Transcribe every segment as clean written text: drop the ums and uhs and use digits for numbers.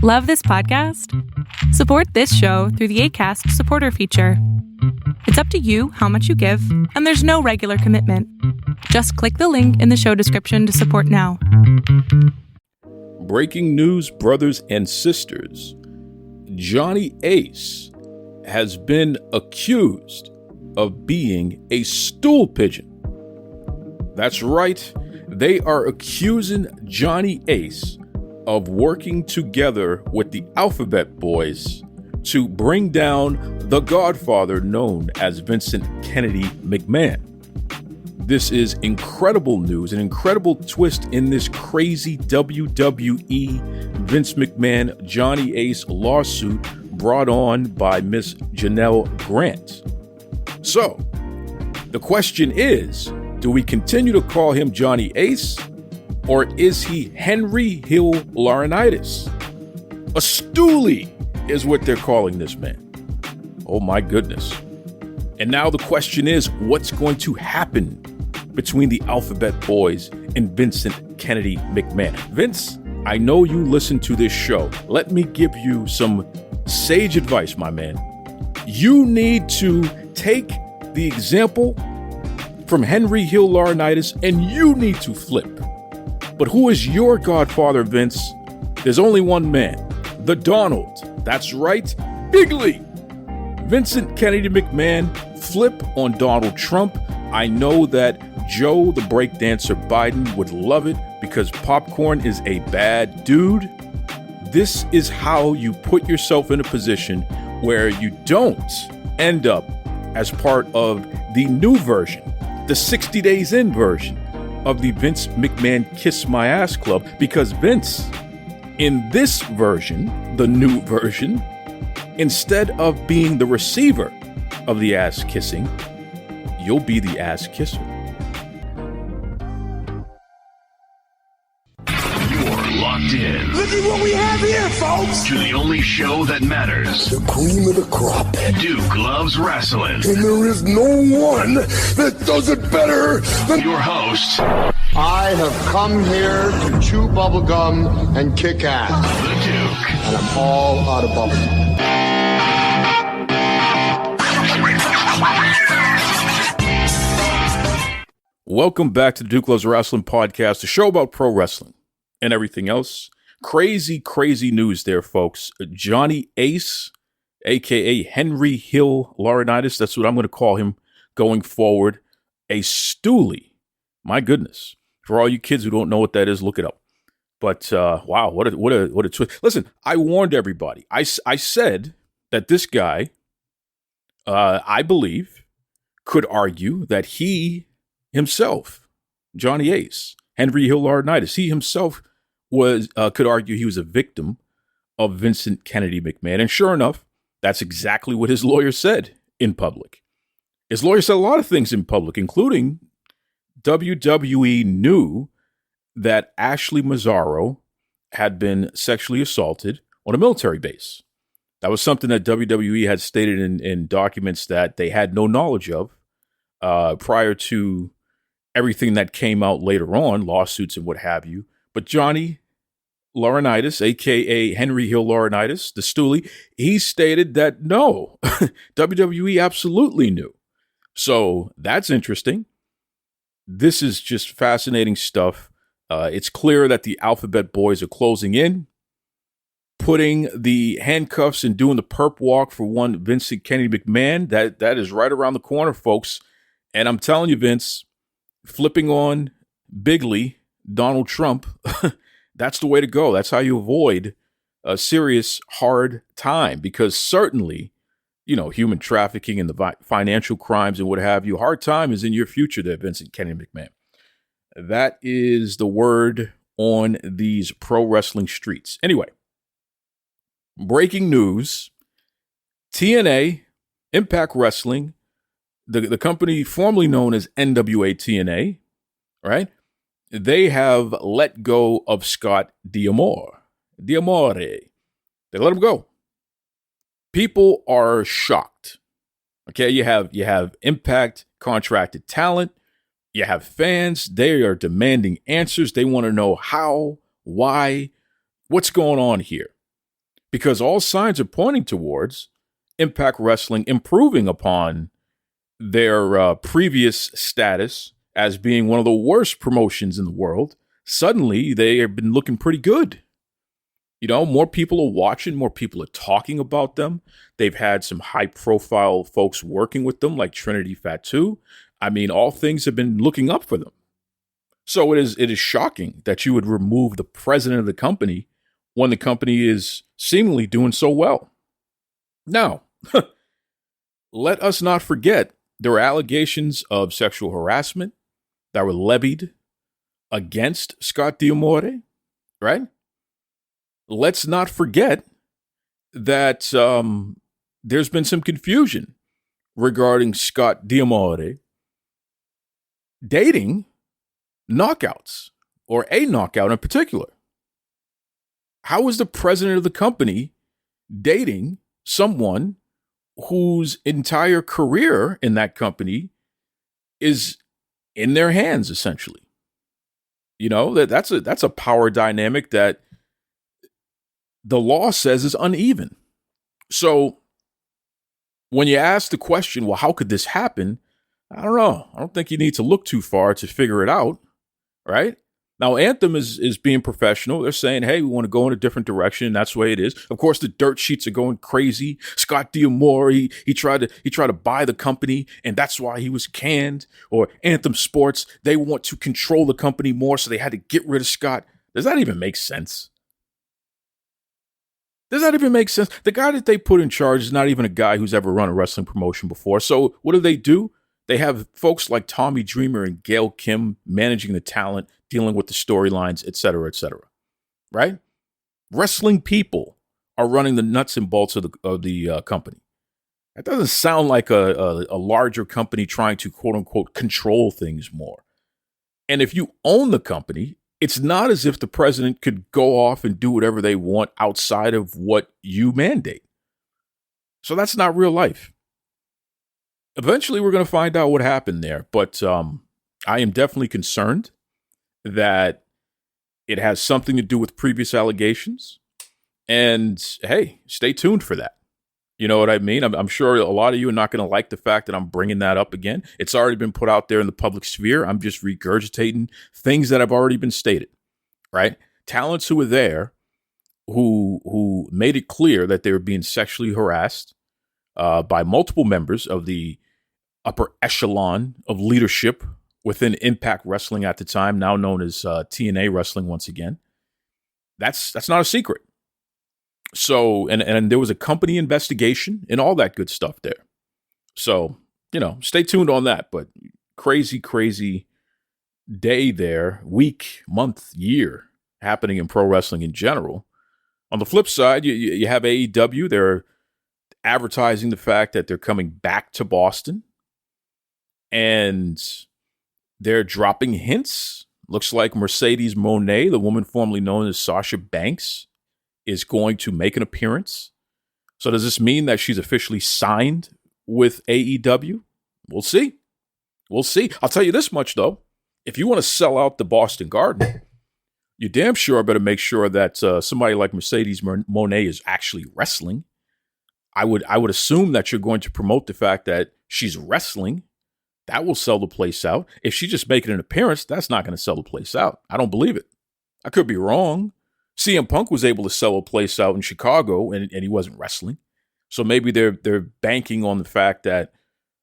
Love this podcast? Support this show through the Acast supporter feature. It's up to you how much you give, and there's no regular commitment. Just click the link in the show description to support now. Breaking news, brothers and sisters. Johnny Ace has been accused of being a stool pigeon. That's right. They are accusing Johnny Ace of working together with the Alphabet Boys to bring down the Godfather known as Vincent Kennedy McMahon. This is incredible news, an incredible twist in this crazy WWE Vince McMahon Johnny Ace lawsuit brought on by Miss Janelle Grant. So, the question is, do we continue to call him Johnny Ace, or is he Henry Hill Laurinaitis? A Stoolie is what they're calling this man. Oh my goodness. And now the question is, what's going to happen between the Alphabet Boys and Vincent Kennedy McMahon? Vince, I know you listen to this show. Let me give you some sage advice, my man. You need to take the example from Henry Hill Laurinaitis and you need to flip. But who is your godfather, Vince? There's only one man, the Donald. That's right, Bigly. Vincent Kennedy McMahon, flip on Donald Trump. I know that Joe, the breakdancer Biden, would love it because popcorn is a bad dude. This is how you put yourself in a position where you don't end up as part of the new version, the 60 Days In version of the Vince McMahon Kiss My Ass Club, because Vince, in this version, the new version, instead of being the receiver of the ass kissing, you'll be the ass kisser. You're locked in. Look at what we have here, folks. To the only show that matters. The cream of the crop. Duke loves wrestling. And there is no one that does it better than your host. I have come here to chew bubblegum and kick ass. The Duke. And I'm all out of bubblegum. Welcome back to the Duke Loves Wrestling podcast, a show about pro wrestling and everything else. Crazy, crazy news there, folks. Johnny Ace, a.k.a. Henry Hill Laurinaitis, that's what I'm going to call him going forward, a Stoolie. My goodness. For all you kids who don't know what that is, look it up. But, wow, what a twist. Listen, I warned everybody. I said that this guy, I believe, could argue that he himself, Johnny Ace, Henry Hill Laurinaitis, he himself could argue he was a victim of Vincent Kennedy McMahon. And sure enough, that's exactly what his lawyer said in public. His lawyer said a lot of things in public, including WWE knew that Ashley Mazzaro had been sexually assaulted on a military base. That was something that WWE had stated in documents that they had no knowledge of prior to everything that came out later on, lawsuits and what have you. But Johnny Laurinaitis, a.k.a. Henry Hill Laurinaitis, the Stoolie, he stated that no, WWE absolutely knew. So that's interesting. This is just fascinating stuff. It's clear that the Alphabet Boys are closing in, putting the handcuffs and doing the perp walk for one Vincent Kennedy McMahon. That is right around the corner, folks. And I'm telling you, Vince, flipping on Bigly, Donald Trump, that's the way to go. That's how you avoid a serious, hard time, because certainly, you know, human trafficking and the financial crimes and what have you, hard time is in your future there, Vincent Kennedy McMahon. That is the word on these pro wrestling streets. Anyway, breaking news, TNA, Impact Wrestling, the company formerly known as NWA TNA, right? They have let go of Scott D'Amore. They let him go. People are shocked. Okay, you have Impact contracted talent. You have fans. They are demanding answers. They want to know how, why, what's going on here. because all signs are pointing towards Impact Wrestling improving upon their previous status as being one of the worst promotions in the world. Suddenly, they have been looking pretty good. You know, more people are watching, more people are talking about them. They've had some high-profile folks working with them, like Trinity Fatu. I mean, all things have been looking up for them. So it is shocking that you would remove the president of the company when the company is seemingly doing so well. Now, let us not forget there were allegations of sexual harassment that were levied against Scott D'Amore, right? Let's not forget that there's been some confusion regarding Scott D'Amore dating knockouts, or a knockout in particular. How is the president of the company dating someone whose entire career in that company is in their hands, essentially? You know, that's a power dynamic that the law says is uneven. So when you ask the question, well, how could this happen? I don't know. I don't think you need to look too far to figure it out, right? Now, Anthem is being professional. They're saying, hey, we want to go in a different direction. That's the way it is. Of course, the dirt sheets are going crazy. Scott D'Amore, he tried to buy the company, and that's why he was canned. Or Anthem Sports, they want to control the company more, so they had to get rid of Scott. Does that even make sense? Does that even make sense? The guy that they put in charge is not even a guy who's ever run a wrestling promotion before. So what do? They have folks like Tommy Dreamer and Gail Kim managing the talent, dealing with the storylines, et cetera, right? Wrestling people are running the nuts and bolts of the company. That doesn't sound like a larger company trying to, quote unquote, control things more. And if you own the company, it's not as if the president could go off and do whatever they want outside of what you mandate. So that's not real life. Eventually, we're going to find out what happened there. But I am definitely concerned that it has something to do with previous allegations. And hey, stay tuned for that. You know what I mean? I'm sure a lot of you are not going to like the fact that I'm bringing that up again. It's already been put out there in the public sphere. I'm just regurgitating things that have already been stated, right? Talents who were there who made it clear that they were being sexually harassed by multiple members of the upper echelon of leadership within Impact Wrestling at the time, now known as TNA Wrestling once again. That's not a secret. So, and there was a company investigation and all that good stuff there. So, you know, stay tuned on that. But crazy day there, week, month, year happening in pro wrestling in general. On the flip side, you have AEW. They're advertising the fact that they're coming back to Boston. And they're dropping hints. Looks like Mercedes Moné, the woman formerly known as Sasha Banks, is going to make an appearance. So does this mean that she's officially signed with AEW? We'll see. I'll tell you this much, though. If you want to sell out the Boston Garden, you damn sure better make sure that somebody like Mercedes Moné is actually wrestling. I would assume that you're going to promote the fact that she's wrestling. That will sell the place out. If she's just making an appearance, that's not going to sell the place out. I don't believe it. I could be wrong. CM Punk was able to sell a place out in Chicago, and he wasn't wrestling. So maybe they're banking on the fact that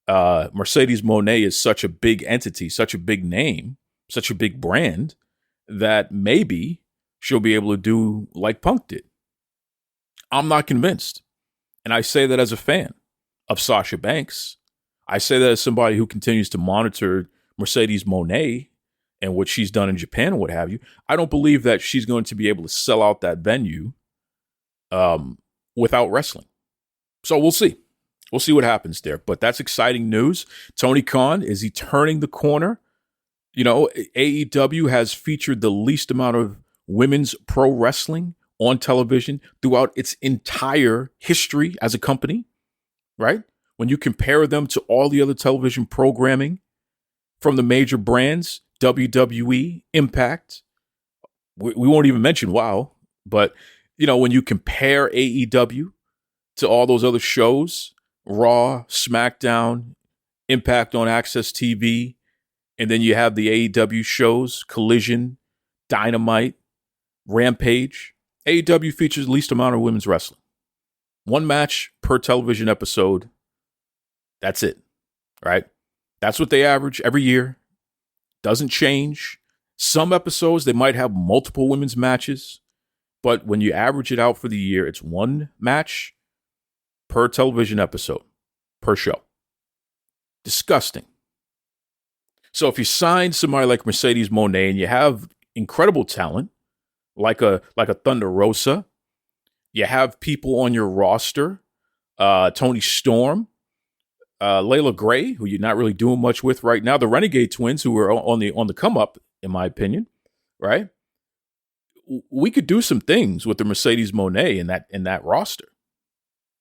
Mercedes Moné is such a big entity, such a big name, such a big brand, that maybe she'll be able to do like Punk did. I'm not convinced. And I say that as a fan of Sasha Banks. I say that as somebody who continues to monitor Mercedes Moné and what she's done in Japan and what have you. I don't believe that she's going to be able to sell out that venue without wrestling. So we'll see. We'll see what happens there. But that's exciting news. Tony Khan, is he turning the corner? You know, AEW has featured the least amount of women's pro wrestling on television throughout its entire history as a company, right? When you compare them to all the other television programming from the major brands, WWE, Impact, we won't even mention WoW, but when you compare AEW to all those other shows, Raw, SmackDown, Impact on Access TV, and then you have the AEW shows, Collision, Dynamite, Rampage. AEW features the least amount of women's wrestling. 1 match per television episode. That's it, right? That's what they average every year. Doesn't change. Some episodes, they might have multiple women's matches, but when you average it out for the year, it's 1 match per television episode, per show. Disgusting. So if you sign somebody like Mercedes Moné and you have incredible talent, like a Thunder Rosa, you have people on your roster, Tony Storm, Layla Gray, who you're not really doing much with right now, the Renegade Twins, who are on the come up, in my opinion, right? We could do some things with the Mercedes Moné in that roster,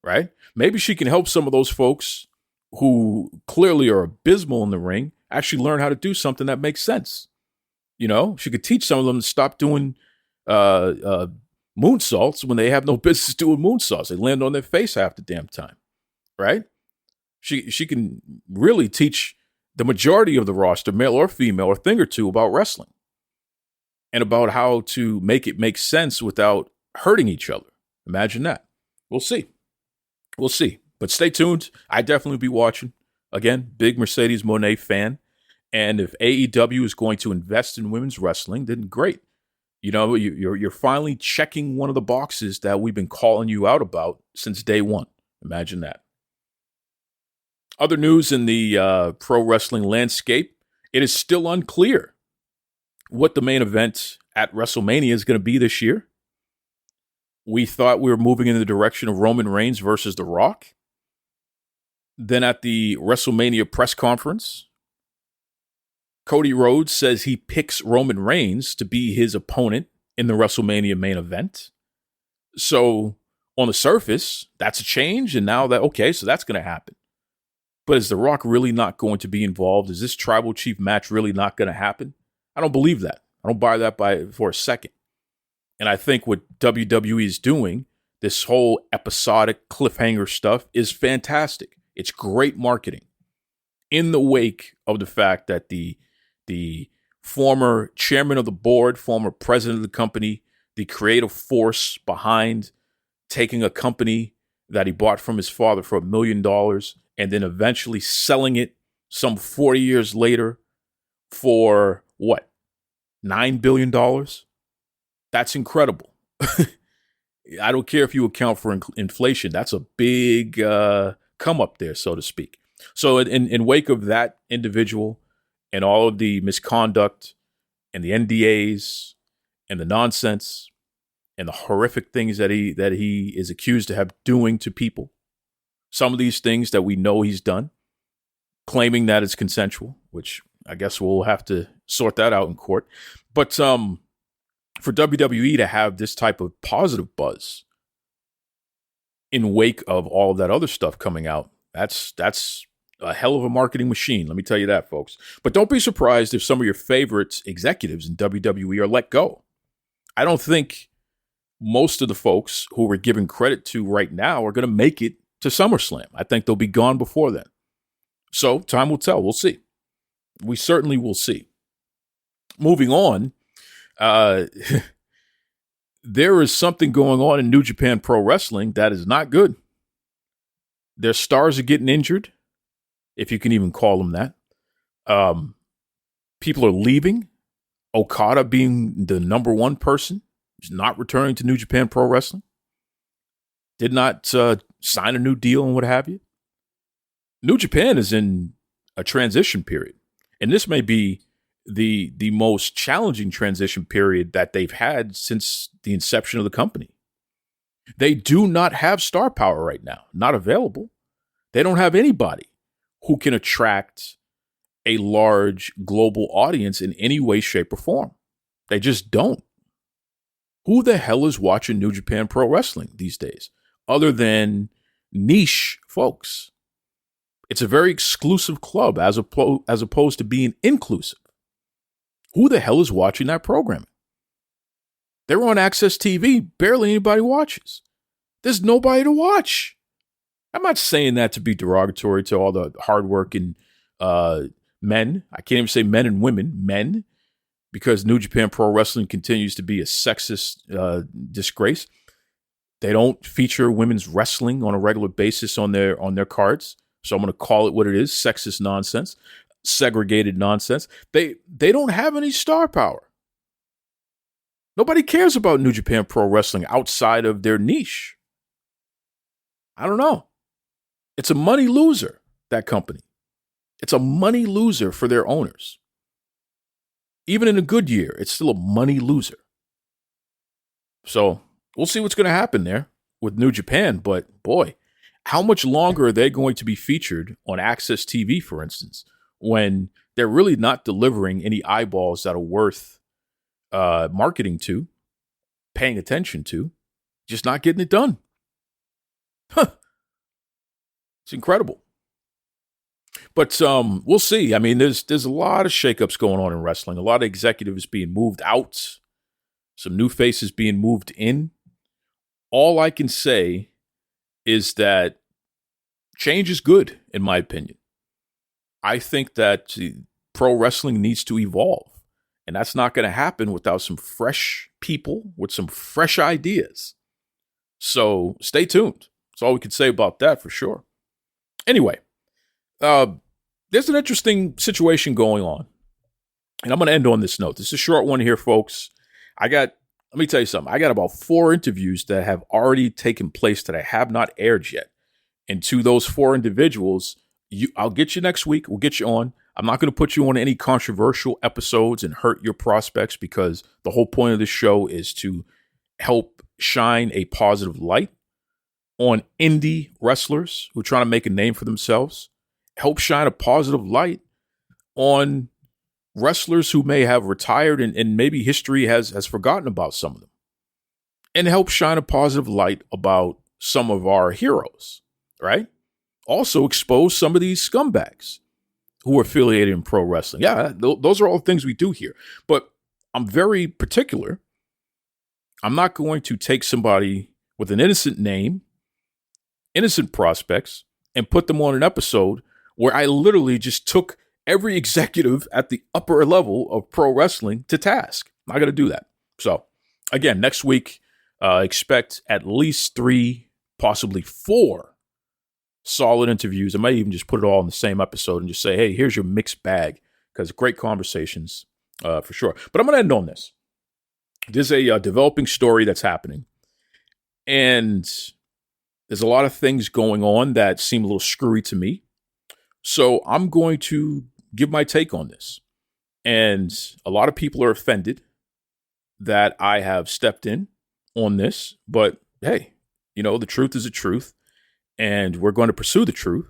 right? Maybe she can help some of those folks who clearly are abysmal in the ring actually learn how to do something that makes sense. She could teach some of them to stop doing moonsaults when they have no business doing moonsaults. They land on their face half the damn time, right? She can really teach the majority of the roster, male or female, a thing or two about wrestling and about how to make it make sense without hurting each other. Imagine that. We'll see. But stay tuned. I definitely be watching. Again, big Mercedes Moné fan. And if AEW is going to invest in women's wrestling, then great. You're finally checking one of the boxes that we've been calling you out about since day one. Imagine that. Other news in the pro wrestling landscape, it is still unclear what the main event at WrestleMania is going to be this year. We thought we were moving in the direction of Roman Reigns versus The Rock. Then at the WrestleMania press conference, Cody Rhodes says he picks Roman Reigns to be his opponent in the WrestleMania main event. So on the surface, that's a change. And now so that's going to happen. But is The Rock really not going to be involved? Is this Tribal Chief match really not going to happen? I don't believe that. I don't buy that for a second. And I think what WWE is doing, this whole episodic cliffhanger stuff, is fantastic. It's great marketing in the wake of the fact that the former chairman of the board, former president of the company, the creative force behind taking a company that he bought from his father for $1 million and then eventually selling it some 40 years later for what? $9 billion? That's incredible. I don't care if you account for inflation. That's a big come up there, so to speak. So in wake of that individual and all of the misconduct and the NDAs and the nonsense and the horrific things that he is accused of doing to people, some of these things that we know he's done, claiming that it's consensual, which I guess we'll have to sort that out in court. But for WWE to have this type of positive buzz in wake of all of that other stuff coming out, that's a hell of a marketing machine. Let me tell you that, folks. But don't be surprised if some of your favorite executives in WWE are let go. I don't think most of the folks who we're giving credit to right now are going to make it to SummerSlam. I think they'll be gone before then. So time will tell. We'll see. We certainly will see. Moving on, there is something going on in New Japan Pro Wrestling that is not good. Their stars are getting injured, if you can even call them that. People are leaving. Okada being the number one person, is not returning to New Japan Pro Wrestling. Did not sign a new deal and what have you. New Japan is in a transition period. And this may be the most challenging transition period that they've had since the inception of the company. They do not have star power right now, not available. They don't have anybody who can attract a large global audience in any way, shape, or form. They just don't. Who the hell is watching New Japan Pro Wrestling these days, other than niche folks? It's a very exclusive club as opposed to being inclusive. Who the hell is watching that programming? They're on Access TV. Barely anybody watches. There's nobody to watch. I'm not saying that to be derogatory to all the hardworking men. I can't even say men and women, men, because New Japan Pro Wrestling continues to be a sexist disgrace. They don't feature women's wrestling on a regular basis on their cards. So I'm going to call it what it is, sexist nonsense, segregated nonsense. They don't have any star power. Nobody cares about New Japan Pro Wrestling outside of their niche. I don't know. It's a money loser, that company. It's a money loser for their owners. Even in a good year, it's still a money loser. So we'll see what's going to happen there with New Japan. But boy, how much longer are they going to be featured on Access TV, for instance, when they're really not delivering any eyeballs that are worth marketing to, paying attention to, just not getting it done? Huh. It's incredible. But we'll see. I mean, there's a lot of shakeups going on in wrestling. A lot of executives being moved out. Some new faces being moved in. All I can say is that change is good, in my opinion. I think that pro wrestling needs to evolve. And that's not going to happen without some fresh people with some fresh ideas. So stay tuned. That's all we can say about that for sure. Anyway, there's an interesting situation going on. And I'm going to end on this note. This is a short one here, folks. Let me tell you something. I got about 4 interviews that have already taken place that I have not aired yet. And to those 4 individuals, I'll get you next week. We'll get you on. I'm not going to put you on any controversial episodes and hurt your prospects, because the whole point of this show is to help shine a positive light on indie wrestlers who are trying to make a name for themselves, help shine a positive light on wrestlers who may have retired and maybe history has forgotten about some of them, and help shine a positive light about some of our heroes, right? Also expose some of these scumbags who are affiliated in pro wrestling. Yeah, those are all things we do here. But I'm very particular. I'm not going to take somebody with an innocent name, innocent prospects, and put them on an episode where I literally just took every executive at the upper level of pro wrestling to task. I'm not going to do that. So, again, next week, expect at least 3, possibly 4 solid interviews. I might even just put it all in the same episode and just say, hey, here's your mixed bag, because great conversations for sure. But I'm going to end on this. There's a developing story that's happening, and there's a lot of things going on that seem a little screwy to me. So I'm going to give my take on this. And a lot of people are offended that I have stepped in on this. But hey, the truth is the truth. And we're going to pursue the truth.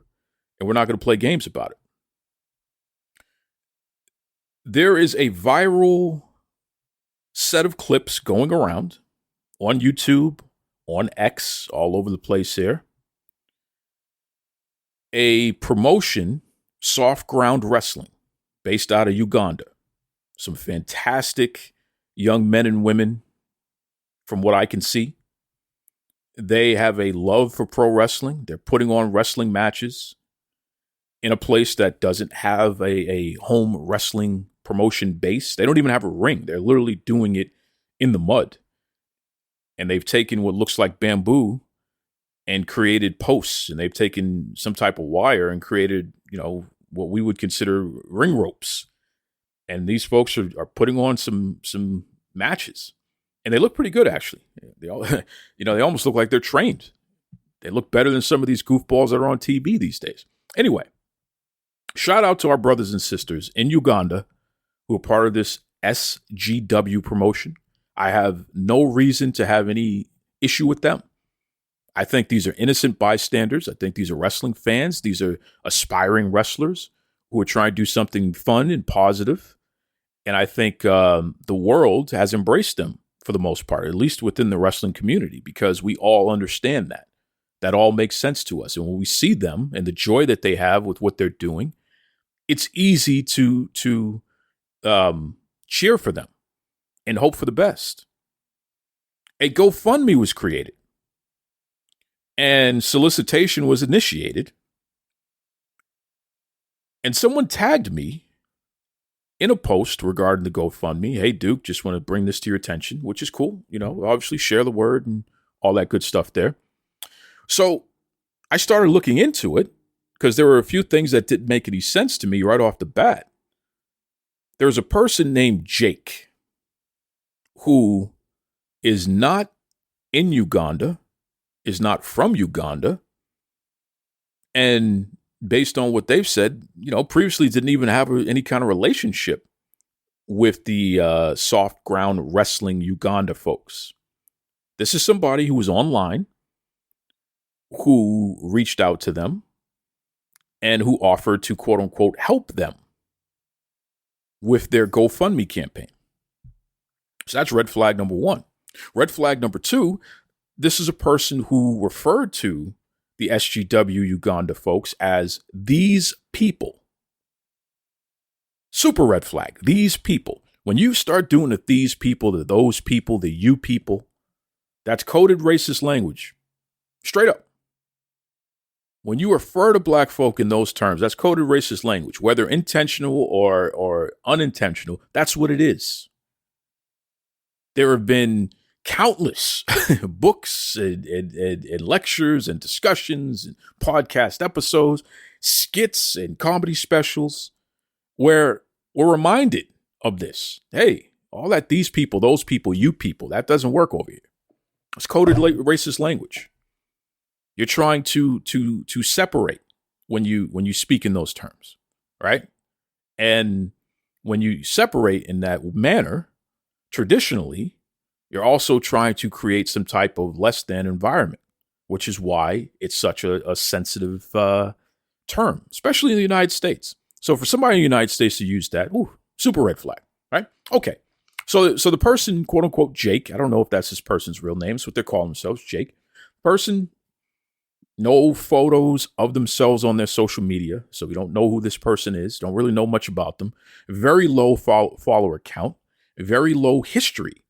And we're not going to play games about it. There is a viral set of clips going around on YouTube, on X, all over the place here. A promotion, Soft Ground Wrestling, based out of Uganda. Some fantastic young men and women, from what I can see. They have a love for pro wrestling. They're putting on wrestling matches in a place that doesn't have a home wrestling promotion base. They don't even have a ring. They're literally doing it in the mud. And they've taken what looks like bamboo and created posts. And they've taken some type of wire and created, what we would consider ring ropes. And these folks are putting on some matches. And they look pretty good, actually. They all, they almost look like they're trained. They look better than some of these goofballs that are on TV these days. Anyway, shout out to our brothers and sisters in Uganda who are part of this SGW promotion. I have no reason to have any issue with them. I think these are innocent bystanders. I think these are wrestling fans. These are aspiring wrestlers who are trying to do something fun and positive. And I think the world has embraced them for the most part, at least within the wrestling community, because we all understand that. That all makes sense to us. And when we see them and the joy that they have with what they're doing, it's easy to cheer for them and hope for the best. a GoFundMe was created and solicitation was initiated. And someone tagged me in a post regarding the GoFundMe. Hey, Duke, just want to bring this to your attention, which is cool. Obviously share the word and all that good stuff there. So I started looking into it because there were a few things that didn't make any sense to me right off the bat. There's a person named Jake who is not in Uganda, is not from Uganda, and based on what they've said, previously didn't even have any kind of relationship with the soft ground wrestling Uganda folks. This is somebody who was online, who reached out to them, and who offered to, quote unquote, help them with their GoFundMe campaign. So that's red flag number one. Red flag number two, this is a person who referred to the SGW Uganda folks as these people. Super red flag. These people. When you start doing the these people, the those people, the you people, that's coded racist language. Straight up. When you refer to black folk in those terms, that's coded racist language, whether intentional or unintentional. That's what it is. There have been countless books and lectures and discussions and podcast episodes, skits and comedy specials where we're reminded of this. Hey, all that these people, those people, you people, that doesn't work over here. It's coded racist language. You're trying to separate when you speak in those terms, right? And when you separate in that manner, traditionally, you're also trying to create some type of less than environment, which is why it's such a sensitive term, especially in the United States. So for somebody in the United States to use that, super red flag, right? Okay. So the person, quote unquote, Jake, I don't know if that's this person's real name. It's what they're calling themselves, Jake. Person, no photos of themselves on their social media. So we don't know who this person is. Don't really know much about them. Very low follower count, very low history.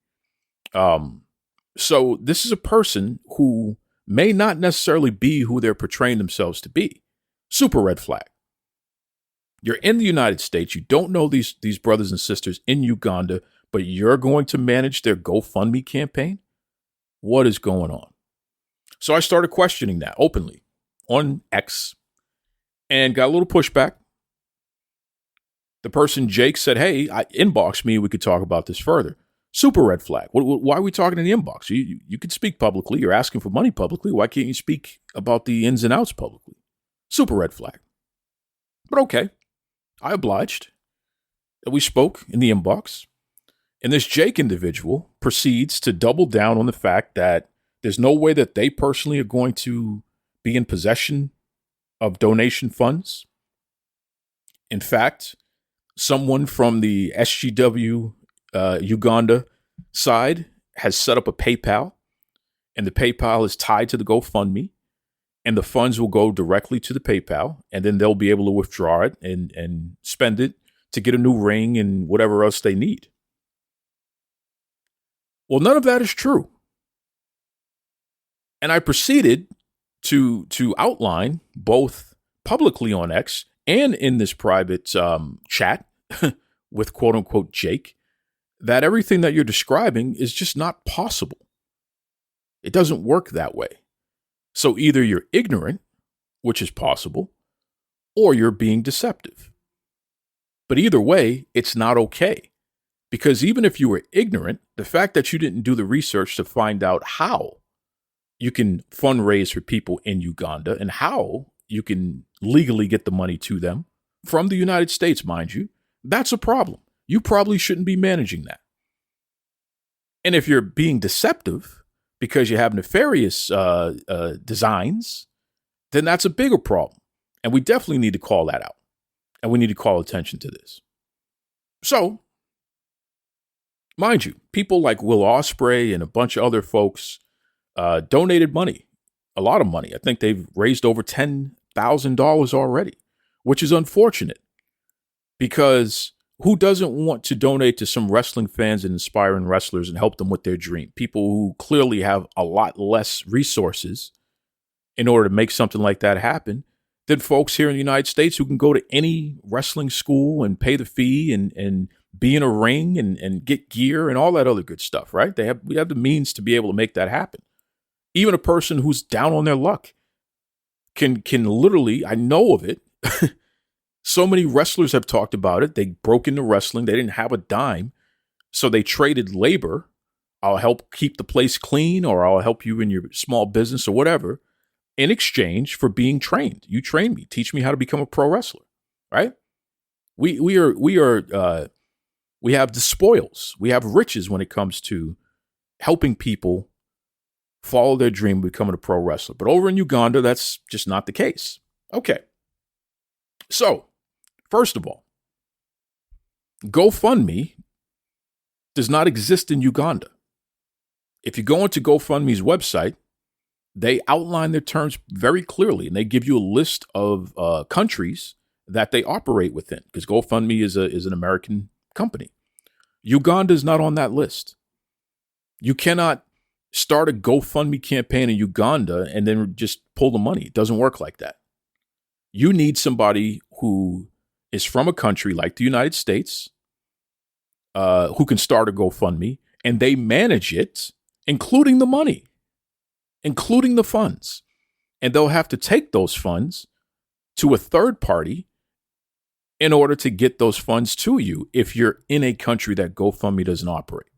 So this is a person who may not necessarily be who they're portraying themselves to be. Super red flag. You're in the United States. You don't know these brothers and sisters in Uganda, but you're going to manage their GoFundMe campaign. What is going on? So I started questioning that openly on X and got a little pushback. The person, Jake, said, hey, inbox me. We could talk about this further. Super red flag. Why are we talking in the inbox? You can speak publicly. You're asking for money publicly. Why can't you speak about the ins and outs publicly? Super red flag. But okay, I obliged. We spoke in the inbox. And this Jake individual proceeds to double down on the fact that there's no way that they personally are going to be in possession of donation funds. In fact, someone from the SGW Uganda side has set up a PayPal, and the PayPal is tied to the GoFundMe, and the funds will go directly to the PayPal, and then they'll be able to withdraw it and spend it to get a new ring and whatever else they need. Well, none of that is true. And I proceeded to outline both publicly on X and in this private chat with quote unquote Jake, that everything that you're describing is just not possible. It doesn't work that way. So either you're ignorant, which is possible, or you're being deceptive. But either way, it's not okay. Because even if you were ignorant, the fact that you didn't do the research to find out how you can fundraise for people in Uganda and how you can legally get the money to them from the United States, mind you, that's a problem. You probably shouldn't be managing that. And if you're being deceptive because you have nefarious designs, then that's a bigger problem. And we definitely need to call that out. And we need to call attention to this. So, mind you, people like Will Ospreay and a bunch of other folks donated money, a lot of money. I think they've raised over $10,000 already, which is unfortunate because Who doesn't want to donate to some wrestling fans and inspiring wrestlers and help them with their dream? People who clearly have a lot less resources in order to make something like that happen than folks here in the United States who can go to any wrestling school and pay the fee and be in a ring and get gear and all that other good stuff, right? We have the means to be able to make that happen. Even a person who's down on their luck can literally, I know of it. So many wrestlers have talked about it. They broke into wrestling. They didn't have a dime. So they traded labor. I'll help keep the place clean, or I'll help you in your small business or whatever, in exchange for being trained. You train me, teach me how to become a pro wrestler, right? We have the spoils. We have riches when it comes to helping people follow their dream of becoming a pro wrestler. But over in Uganda, that's just not the case. Okay. So, first of all, GoFundMe does not exist in Uganda. If you go into GoFundMe's website, they outline their terms very clearly, and they give you a list of countries that they operate within, because GoFundMe is an American company. Uganda is not on that list. You cannot start a GoFundMe campaign in Uganda and then just pull the money. It doesn't work like that. You need somebody who is from a country like the United States, who can start a GoFundMe, and they manage it, including the money, including the funds. And they'll have to take those funds to a third party in order to get those funds to you if you're in a country that GoFundMe doesn't operate.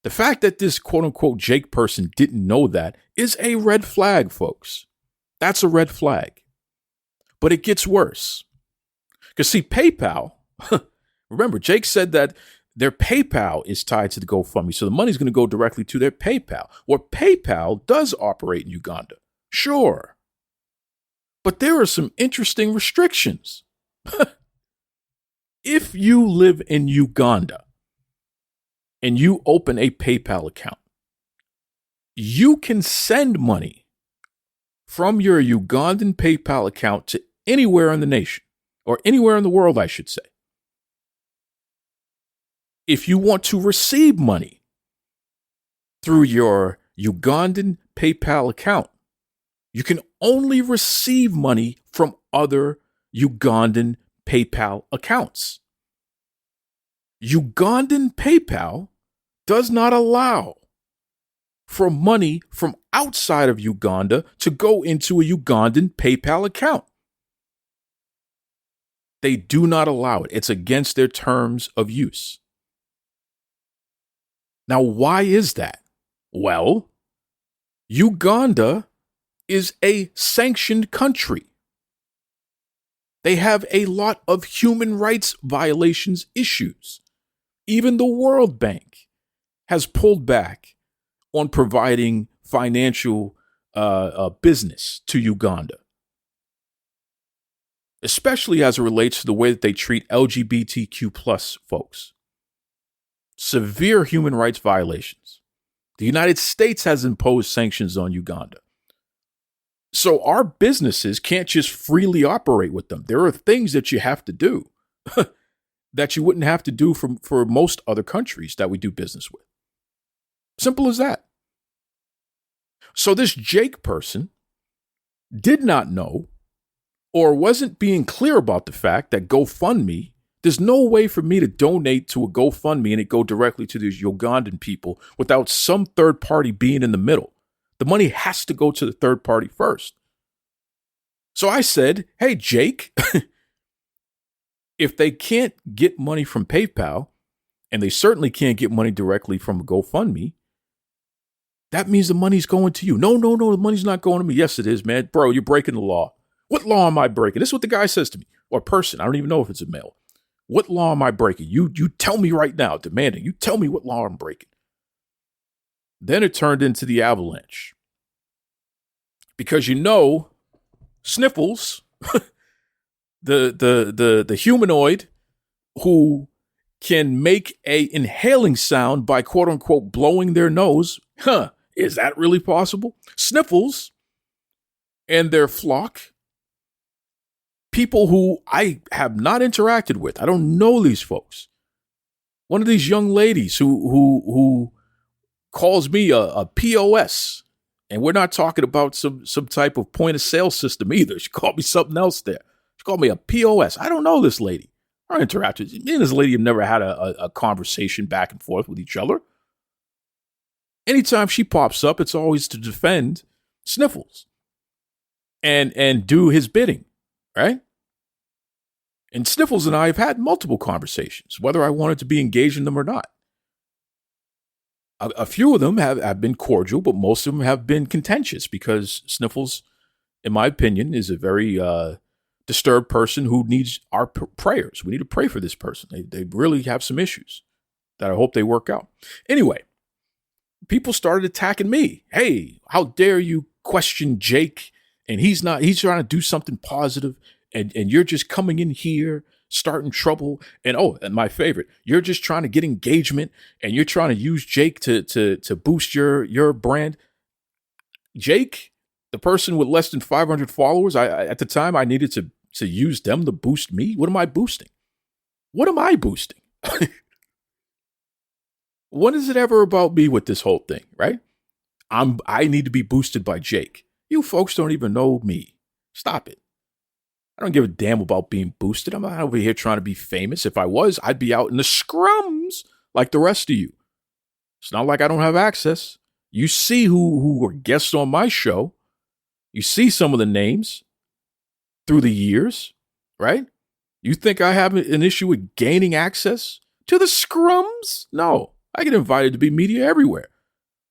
The fact that this quote-unquote Jake person didn't know that is a red flag, folks. That's a red flag. But it gets worse. Because see, PayPal, remember, Jake said that their PayPal is tied to the GoFundMe, so the money's going to go directly to their PayPal. Well, PayPal does operate in Uganda, sure. But there are some interesting restrictions. If you live in Uganda and you open a PayPal account, you can send money from your Ugandan PayPal account to anywhere in the nation, or anywhere in the world, I should say. If you want to receive money through your Ugandan PayPal account, you can only receive money from other Ugandan PayPal accounts. Ugandan PayPal does not allow for money from outside of Uganda to go into a Ugandan PayPal account. They do not allow it. It's against their terms of use. Now, why is that? Well, Uganda is a sanctioned country. They have a lot of human rights violations issues. Even the World Bank has pulled back on providing financial business to Uganda, especially as it relates to the way that they treat LGBTQ plus folks. Severe human rights violations. The United States has imposed sanctions on Uganda. So our businesses can't just freely operate with them. There are things that you have to do that you wouldn't have to do for most other countries that we do business with. Simple as that. So this Jake person did not know, or wasn't being clear about the fact that GoFundMe, there's no way for me to donate to a GoFundMe and it go directly to these Ugandan people without some third party being in the middle. The money has to go to the third party first. So I said, hey, Jake, if they can't get money from PayPal, and they certainly can't get money directly from a GoFundMe, that means the money's going to you. No, the money's not going to me. Yes, it is, man. Bro, you're breaking the law. What law am I breaking? This is what the guy says to me, or person. I don't even know if it's a male. What law am I breaking? You tell me right now, demanding. You tell me what law I'm breaking. Then it turned into the avalanche. Because Sniffles, the humanoid who can make a inhaling sound by quote unquote blowing their nose. Is that really possible? Sniffles and their flock people who I have not interacted with. I don't know these folks. One of these young ladies who calls me a POS, and we're not talking about some type of point of sale system either. She called me something else there. She called me a POS. I don't know this lady. I don't interact with me and this lady have never had a conversation back and forth with each other. Anytime she pops up, it's always to defend Sniffles and do his bidding, right? And Sniffles and I have had multiple conversations, whether I wanted to be engaged in them or not. A few of them have been cordial, but most of them have been contentious because Sniffles, in my opinion, is a very disturbed person who needs our prayers. We need to pray for this person. They really have some issues that I hope they work out. Anyway, people started attacking me. Hey, how dare you question Jake? And he's trying to do something positive. And you're just coming in here, starting trouble. And my favorite, you're just trying to get engagement and you're trying to use Jake to boost your brand. Jake, the person with less than 500 followers, at the time I needed to use them to boost me. What am I boosting? What am I boosting? What is it ever about me with this whole thing, right? I need to be boosted by Jake. You folks don't even know me. Stop it. I don't give a damn about being boosted. I'm not over here trying to be famous. If I was, I'd be out in the scrums like the rest of you. It's not like I don't have access. You see who were guests on my show. You see some of the names through the years, right? You think I have an issue with gaining access to the scrums? No, I get invited to be media everywhere.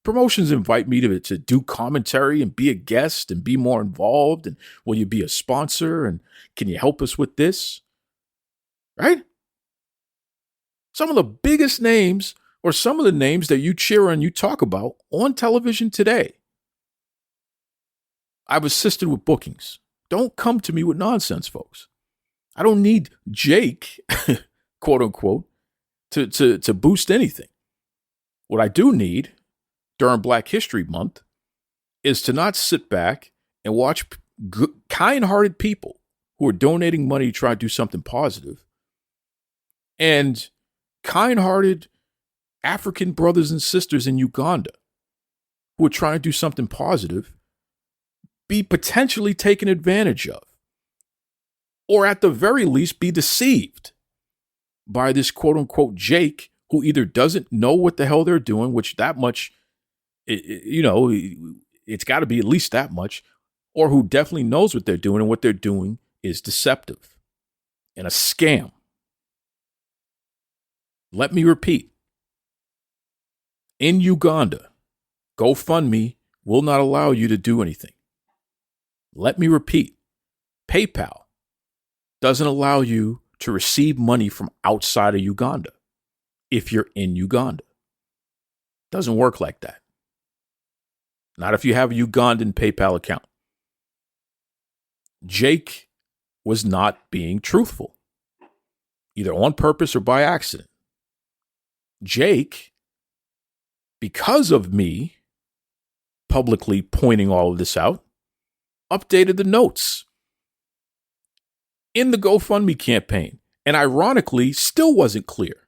Promotions invite me to do commentary and be a guest and be more involved. And will you be a sponsor? And can you help us with this? Right? Some of the biggest names or some of the names that you cheer and you talk about on television today. I've assisted with bookings. Don't come to me with nonsense, folks. I don't need Jake, quote unquote, to boost anything. What I do need during Black History Month is to not sit back and watch kind-hearted people who are donating money to try to do something positive and kind-hearted African brothers and sisters in Uganda who are trying to do something positive be potentially taken advantage of, or at the very least be deceived by this quote-unquote Jake who either doesn't know what the hell they're doing, which that much, it's got to be at least that much, or who definitely knows what they're doing, and what they're doing is deceptive and a scam. Let me repeat. In Uganda, GoFundMe will not allow you to do anything. Let me repeat. PayPal doesn't allow you to receive money from outside of Uganda if you're in Uganda. Doesn't work like that. Not if you have a Ugandan PayPal account. Jake was not being truthful, either on purpose or by accident. Jake, because of me publicly pointing all of this out, updated the notes in the GoFundMe campaign, and ironically still wasn't clear.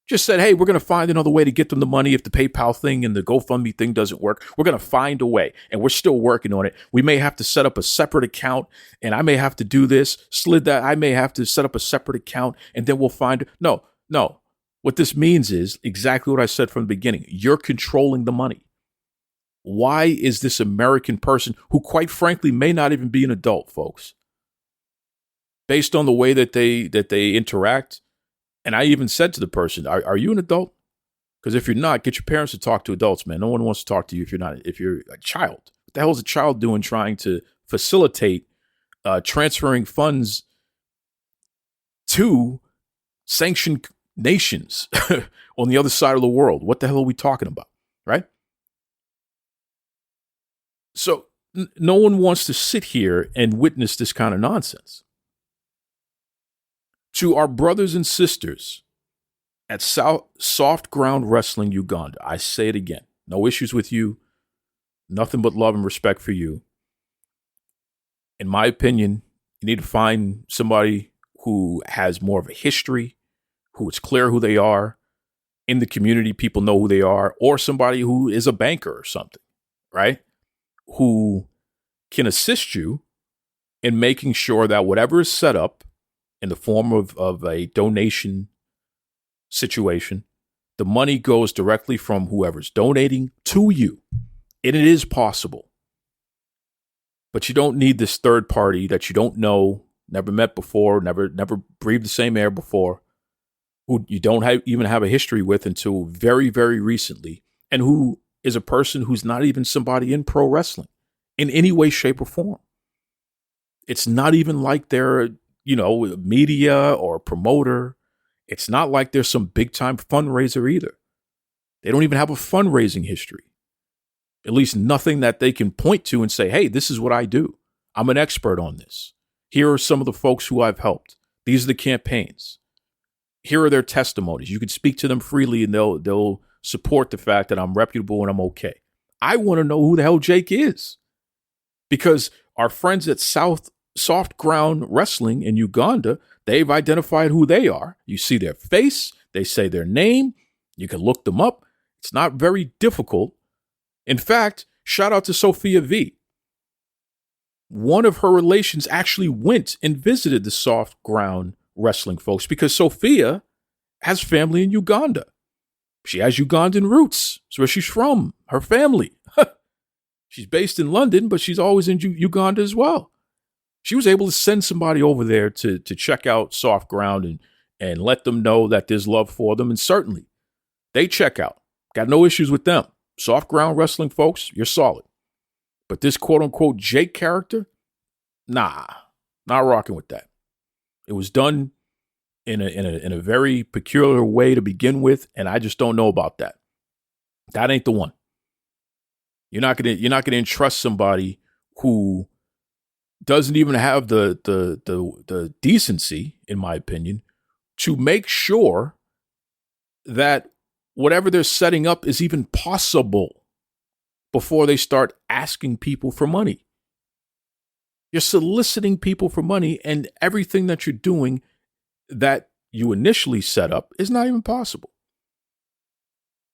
Just said, hey, we're going to find another way to get them the money if the PayPal thing and the GoFundMe thing doesn't work. We're going to find a way, and we're still working on it. We may have to set up a separate account, and I may have to do this, I may have to set up a separate account, and then we'll find it. No. What this means is exactly what I said from the beginning. You're controlling the money. Why is this American person, who quite frankly may not even be an adult, folks, based on the way that they interact? And I even said to the person, are you an adult? Because if you're not, get your parents to talk to adults, man. No one wants to talk to you if you're a child. What the hell is a child doing trying to facilitate transferring funds to sanctioned nations on the other side of the world? What the hell are we talking about, right? So no one wants to sit here and witness this kind of nonsense. To our brothers and sisters at Soft Ground Wrestling Uganda, I say it again. No issues with you. Nothing but love and respect for you. In my opinion, You need to find somebody who has more of a history, who is clear who they are. In the community, people know who they are, or somebody who is a banker or something, right? Who can assist you in making sure that whatever is set up in the form of a donation situation, the money goes directly from whoever's donating to you. And it is possible. But you don't need this third party that you don't know, never met before, never breathed the same air before, who you don't even have a history with until very, very recently, and who is a person who's not even somebody in pro wrestling in any way, shape, or form. It's not even like they're, media or promoter. It's not like there's some big time fundraiser either. They don't even have a fundraising history. At least nothing that they can point to and say, hey, this is what I do. I'm an expert on this. Here are some of the folks who I've helped. These are the campaigns. Here are their testimonies. You can speak to them freely and they'll support the fact that I'm reputable and I'm okay. I want to know who the hell Jake is. Because our friends at Soft Ground Wrestling in Uganda, they've identified who they are. You see their face. They say their name. You can look them up. It's not very difficult. In fact, shout out to Sophia V. One of her relations actually went and visited the Soft Ground Wrestling folks because Sophia has family in Uganda. She has Ugandan roots. That's where she's from, her family. She's based in London, but she's always in Uganda as well. She was able to send somebody over there to check out Soft Ground and let them know that there's love for them. And certainly, they check out. Got no issues with them. Soft Ground Wrestling folks, you're solid. But this quote-unquote Jake character, nah, not rocking with that. It was done in a very peculiar way to begin with, and I just don't know about that. That ain't the one. You're not gonna entrust somebody who doesn't even have the decency, in my opinion, to make sure that whatever they're setting up is even possible before they start asking people for money. You're soliciting people for money, and everything that you're doing that you initially set up is not even possible.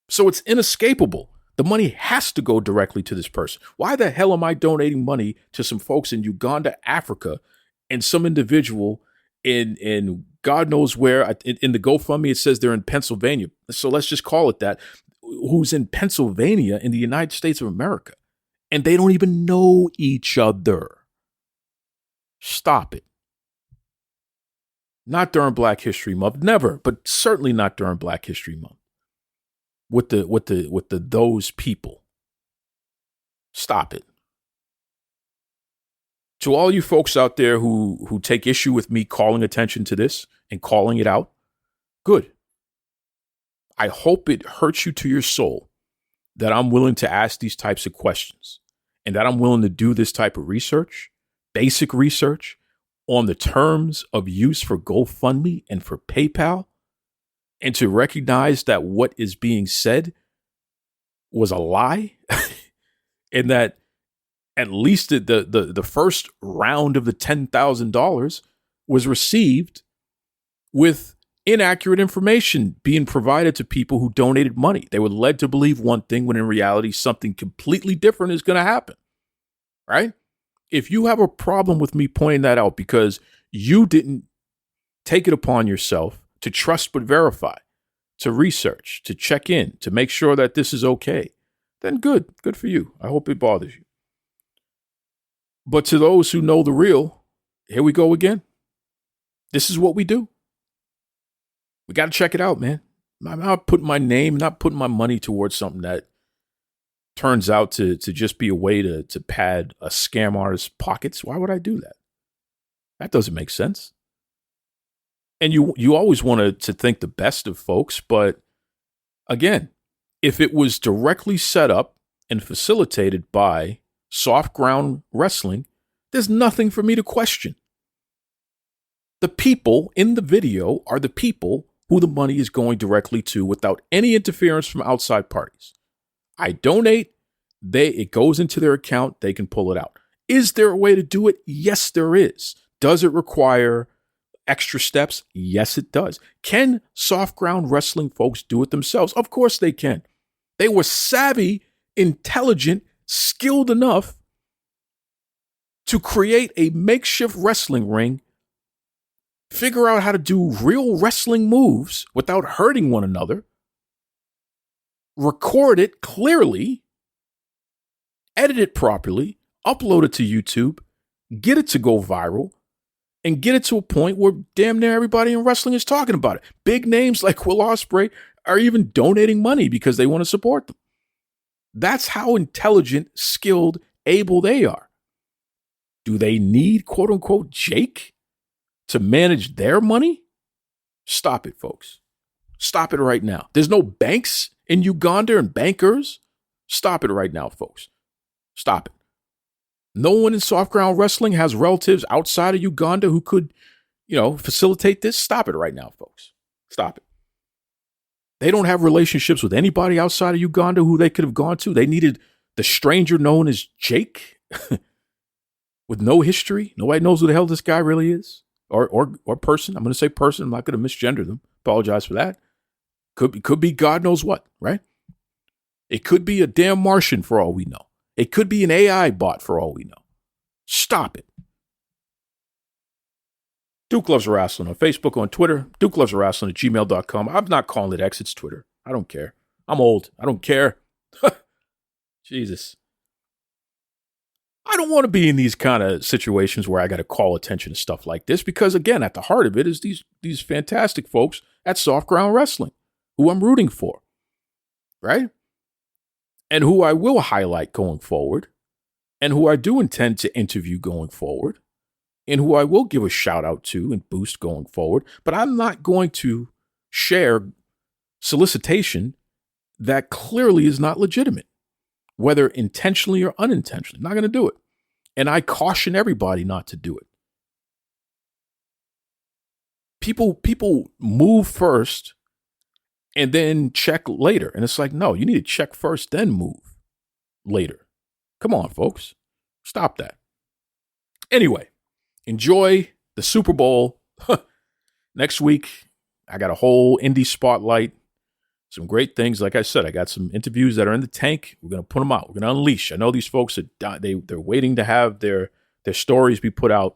So it's inescapable. The money has to go directly to this person. Why the hell am I donating money to some folks in Uganda, Africa, and some individual in God knows where? In the GoFundMe, it says they're in Pennsylvania. So let's just call it that. Who's in Pennsylvania in the United States of America. And they don't even know each other. Stop it. Not during Black History Month. Never, but certainly not during Black History Month. With the those people. Stop it. To all you folks out there who take issue with me calling attention to this and calling it out, good. I hope it hurts you to your soul that I'm willing to ask these types of questions and that I'm willing to do this type of research, basic research on the terms of use for GoFundMe and for PayPal, and to recognize that what is being said was a lie and that at least the first round of the $10,000 was received with inaccurate information being provided to people who donated money. They were led to believe one thing when in reality something completely different is going to happen, right? If you have a problem with me pointing that out because you didn't take it upon yourself to trust but verify, to research, to check in, to make sure that this is okay, then good for you. I hope it bothers you. But to those who know the real, here we go again. This is what we do. We got to check it out, man. I'm not putting my name, not putting my money towards something that turns out to just be a way to pad a scam artist's pockets. Why would I do that? That doesn't make sense. And you always want to think the best of folks, but again, if it was directly set up and facilitated by Soft Ground Wrestling, there's nothing for me to question. The people in the video are the people who the money is going directly to without any interference from outside parties. I donate, it goes into their account, they can pull it out. Is there a way to do it? Yes, there is. Does it require extra steps? Yes, it does. Can soft ground wrestling folks do it themselves? Of course they can. They were savvy, intelligent, skilled enough to create a makeshift wrestling ring, figure out how to do real wrestling moves without hurting one another, record it clearly, edit it properly, upload it to YouTube, get it to go viral, and get it to a point where damn near everybody in wrestling is talking about it. Big names like Will Ospreay are even donating money because they want to support them. That's how intelligent, skilled, able they are. Do they need, quote unquote, Jake to manage their money? Stop it, folks. Stop it right now. There's no banks in Uganda and bankers. Stop it right now, folks. Stop it. No one in soft ground wrestling has relatives outside of Uganda who could, facilitate this. Stop it right now, folks. Stop it. They don't have relationships with anybody outside of Uganda who they could have gone to. They needed the stranger known as Jake with no history. Nobody knows who the hell this guy really is or person. I'm going to say person. I'm not going to misgender them. Apologize for that. Could be God knows what, right? It could be a damn Martian for all we know. It could be an AI bot for all we know. Stop it. Duke Loves Rasslin on Facebook, on Twitter. Duke Loves Rasslin at gmail.com. I'm not calling it X, it's Twitter. I don't care. I'm old. I don't care. Jesus. I don't want to be in these kind of situations where I got to call attention to stuff like this because, again, at the heart of it is these fantastic folks at Soft Ground Wrestling who I'm rooting for, right? And who I will highlight going forward, and who I do intend to interview going forward, and who I will give a shout out to and boost going forward. But I'm not going to share solicitation that clearly is not legitimate, whether intentionally or unintentionally. Not going to do it. And I caution everybody not to do it. People move first and then check later. And it's like, no, you need to check first, then move later. Come on, folks. Stop that. Anyway, enjoy the Super Bowl. Next week, I got a whole indie spotlight. Some great things. Like I said, I got some interviews that are in the tank. We're going to put them out. We're going to unleash. I know these folks they're waiting to have their stories be put out.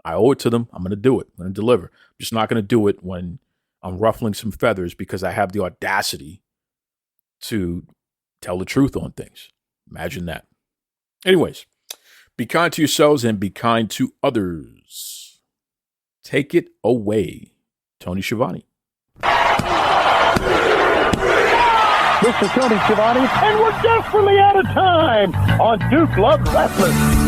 I owe it to them. I'm going to do it. I'm going to deliver. I'm just not going to do it when I'm ruffling some feathers because I have the audacity to tell the truth on things. Imagine that. Anyways, be kind to yourselves and be kind to others. Take it away, Tony Schiavone. This is Tony Schiavone, and we're desperately out of time on Duke Loves Wrestling.